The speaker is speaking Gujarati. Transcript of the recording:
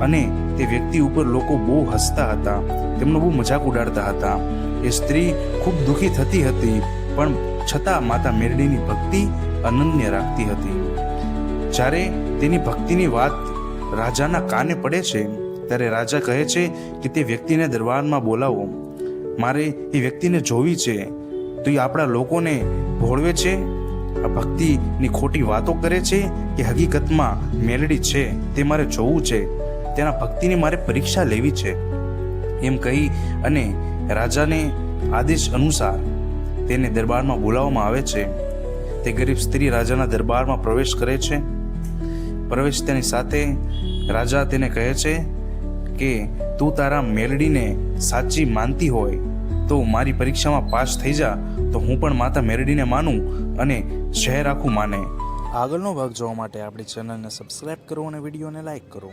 અને તે વ્યક્તિ ઉપર લોકો બહુ હસતા હતા, તેમનો બહુ મજાક ઉડાડતા હતા. એ સ્ત્રી ખૂબ દુઃખી થતી હતી, પણ છતાં માતા મેરડીની ભક્તિ અનન્ય રાખતી હતી. જ્યારે તેની ભક્તિની વાત રાજાના કાને પડે છે ત્યારે રાજા કહે છે કે તે વ્યક્તિને દરબારમાં બોલાવો, મારે એ વ્યક્તિને જોવી છે. તો એ આપણા લોકોને ભોળવે છે, આ ભક્તિની ખોટી વાતો કરે છે કે હકીકતમાં મેલડી છે, તે મારે જોવું છે, તેના ભક્તિની મારે પરીક્ષા લેવી છે. એમ કહી અને રાજાને આદેશ અનુસાર તેને દરબારમાં બોલાવવામાં આવે છે. તે ગરીબ સ્ત્રી રાજાના દરબારમાં પ્રવેશ કરે છે. પ્રવેશ તેની સાથે રાજા તેને કહે છે કે તું તારા મેલડીને સાચી માનતી હોય તો મારી પરીક્ષામાં પાસ થઈ જા, તો હું પણ માતા મેલડીને માનું અને શહેર આખું માને. આગળનો ભાગ જોવા માટે આપણી ચેનલને સબસ્ક્રાઇબ કરો અને વિડીયોને લાઈક કરો.